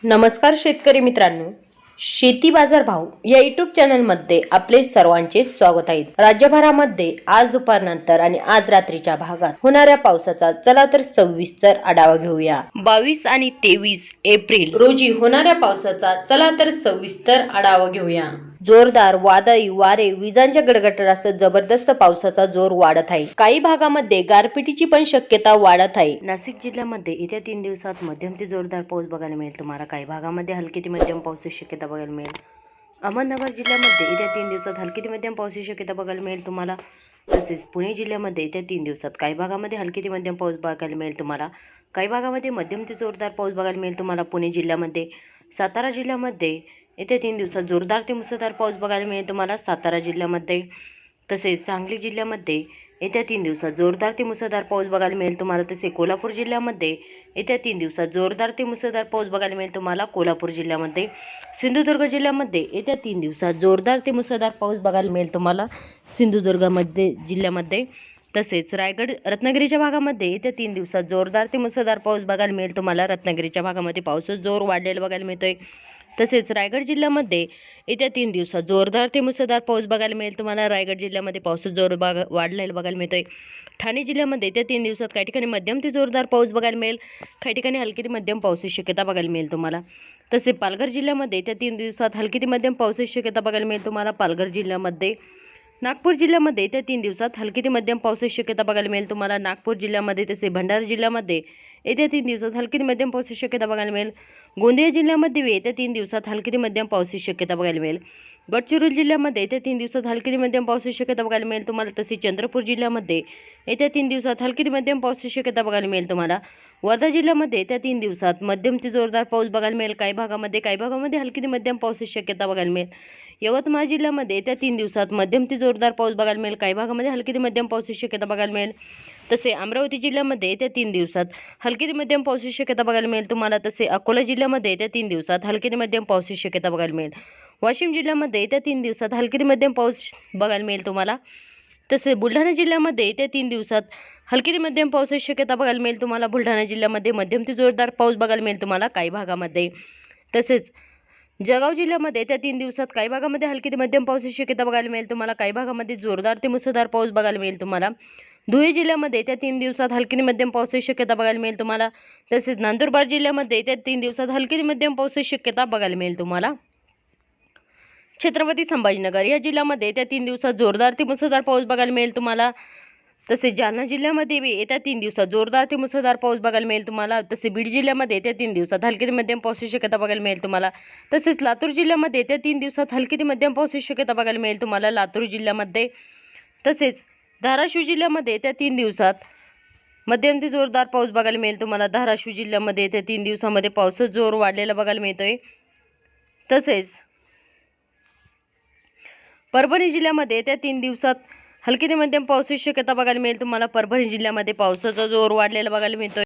नमस्कार शेतकरी मित्रांनो, शेती बाजार भाव या युट्यूब चॅनलमध्ये आपले सर्वांचे स्वागत आहे। राज्यभरामध्ये आज दुपारनंतर आणि आज रात्रीच्या भागात होणाऱ्या पावसाचा चला तर सविस्तर आढावा घेऊया। 22 आणि 23 एप्रिल रोजी होणाऱ्या पावसाचा चला तर सविस्तर आढावा घेऊया। जोरदार वादळी वारे, विजांच्या गडगडाटासह जबरदस्त पावसाचा जोर वाढत आहे। काही भागामध्ये गारपिटीची पण शक्यता वाढत आहे। नाशिक जिल्ह्यामध्ये येत्या 3 दिवसात मध्यम ते जोरदार पाऊस बघायला मिळेल तुम्हाला। काही भागामध्ये हलकी ते मध्यम पावसाची शक्यता बघायला मिळेल। अहमदनगर जिल्ह्यामध्ये येत्या 3 दिवसात हलकी ते मध्यम पावसाची शक्यता बघायला मिळेल तुम्हाला। तसेच पुणे जिल्ह्यामध्ये येत्या 3 दिवसात काही भागामध्ये हलकी ते मध्यम पाऊस बघायला मिळेल तुम्हाला। काही भागामध्ये मध्यम ते जोरदार पाऊस बघायला मिळेल तुम्हाला पुणे जिल्ह्यामध्ये। सातारा जिल्ह्यामध्ये येत्या 3 दिवसात जोरदार ते मुसळधार पाऊस बघायला मिळेल तुम्हाला सातारा जिल्ह्यामध्ये। तसेच सांगली जिल्ह्यामध्ये येत्या 3 दिवसात जोरदार ते मुसळधार पाऊस बघायला मिळेल तुम्हाला। तसे कोल्हापूर जिल्ह्यामध्ये येत्या 3 दिवसात जोरदार ते मुसळधार पाऊस बघायला मिळेल तुम्हाला कोल्हापूर जिल्ह्यामध्ये। सिंधुदुर्ग जिल्ह्यामध्ये येत्या 3 दिवसात जोरदार ते मुसळधार पाऊस बघायला मिळेल तुम्हाला सिंधुदुर्गमध्ये जिल्ह्यामध्ये। तसेच रायगड रत्नागिरीच्या भागामध्ये येत्या 3 दिवसात जोरदार ते मुसळधार पाऊस बघायला मिळेल तुम्हाला। रत्नागिरीच्या भागामध्ये पावसाचा जोर वाढलेला बघायला मिळतोय। तसेच रायगड जिल्ह्यामध्ये येत्या 3 दिवसात जोरदार ते मुसळधार पाऊस बघायला मिळेल तुम्हाला। रायगड जिल्ह्यामध्ये पावसाचा जोर वाढलेला बघायला मिळतोय। ठाणे जिल्ह्यामध्ये येत्या 3 दिवसात काही ठिकाणी मध्यम ते जोरदार पाऊस बघायला मिळेल, काही ठिकाणी हलकी ते मध्यम पावसाची शक्यता बघायला मिळेल तुम्हाला। तसेच पालघर जिल्ह्यामध्ये येत्या 3 दिवसात हलकी ते मध्यम पावसाची शक्यता बघायला मिळेल तुम्हाला पालघर जिल्ह्यामध्ये। नागपूर जिल्ह्यामध्ये येत्या 3 दिवसात हलकी ते मध्यम पावसाची शक्यता बघायला मिळेल तुम्हाला नागपूर जिल्ह्यामध्ये। तसे भंडारा जिल्ह्यामध्ये येत्या 3 दिवसात हलकी ते मध्यम पावसाची शक्यता बघायला मिळेल। गोंदिया जिल्ह्यामध्ये येत्या 3 दिवसात हलकी ते मध्यम पावसाची शक्यता बघायला मिळेल। गडचिरोली जिल्ह्यामध्ये येत्या 3 दिवसात हलकी ते मध्यम पावसाची शक्यता बघायला मिळेल तुम्हाला। तसेच चंद्रपूर जिल्ह्यामध्ये येत्या 3 दिवसात हलकी ते मध्यम पावसाची शक्यता बघायला मिळेल तुम्हाला। वर्धा जिल्ह्यामध्ये येत्या 3 दिवसात मध्यम ते जोरदार पाऊस बघायला मिळेल काही भागामध्ये हलकी ते मध्यम पावसाची शक्यता बघायला मिळेल। यवतमाळ जिल्ह्यामध्ये येत्या 3 दिवसात मध्यम ते जोरदार पाऊस बघायला मिळेल, काही भागामध्ये हलकी ते मध्यम पावसाची शक्यता बघायला मिळेल। तसे अमरावती जिल्ह्यामध्ये येत्या 3 दिवसात हलकी ते मध्यम पावसाची शक्यता बघायला मिळेल तुम्हाला। तसे अकोला जिल्ह्यामध्ये येत्या 3 दिवसात हलकी ते मध्यम पावसाची शक्यता बघायला मिळेल। वाशिम जिल्ह्यामध्ये येत्या 3 दिवसात हलकी ते मध्यम पाऊस बघायला मिळेल तुम्हाला। तसे बुलढाणा जिल्ह्यामध्ये येत्या 3 दिवसात हलकी ते मध्यम पावसाची शक्यता बघायला मिळेल तुम्हाला। बुलढाणा जिल्ह्यामध्ये मध्यम ते जोरदार पाऊस बघायला मिळेल तुम्हाला काही भागामध्ये। तसेच जळगाव जिल्ह्यामध्ये येत्या 3 दिवसात काही भागामध्ये हलकी ते मध्यम पावसाची शक्यता बघायला मिळेल तुम्हाला, काही भागामध्ये जोरदार ते मुसळधार पाऊस बघायला मिळेल तुम्हाला। धुळे जिल्ह्यामध्ये येत्या 3 दिवसात हलकी ते मध्यम पावसाची शक्यता बघायला मिळेल तुम्हाला। तसेच नंदुरबार जिल्ह्यामध्ये येत्या 3 दिवसात हलकी ते मध्यम पावसाची शक्यता बघायला मिळेल तुम्हाला। छत्रपती संभाजीनगर या जिल्ह्यामध्ये येत्या 3 दिवसात जोरदार ते मुसळधार पाऊस बघायला मिळेल तुम्हाला। तसेच जालना जिल्ह्यामध्ये येत्या 3 दिवसात जोरदार ते मुसळधार पाऊस बघायला मिळेल तुम्हाला। तसे बीड जिल्ह्यामध्ये येत्या 3 दिवसात हलकी ते मध्यम पावसाची शक्यता बघायला मिळेल तुम्हाला। तसेच लातूर जिल्ह्यामध्ये येत्या 3 दिवसात हलकी ते मध्यम पावसाची शक्यता बघायला मिळेल तुम्हाला लातूर जिल्ह्यामध्ये। तसेच धाराशिव जिल्ह्यामध्ये येत्या 3 दिवसात मध्यम ते जोरदार पाऊस बघायला मिळेल तुम्हाला। धाराशिव जिल्ह्यामध्ये येत्या 3 दिवसामध्ये पावसाचा जोर वाढलेला बघायला मिळतोय। तसेच परभणी जिल्ह्यामध्ये येत्या 3 दिवसात हलकी ते मध्यम पावसाची शक्यता बघायला मिळेल तुम्हाला। परभणी जिल्ह्यामध्ये पावसाचा जोर वाढलेला बघायला मिळतोय।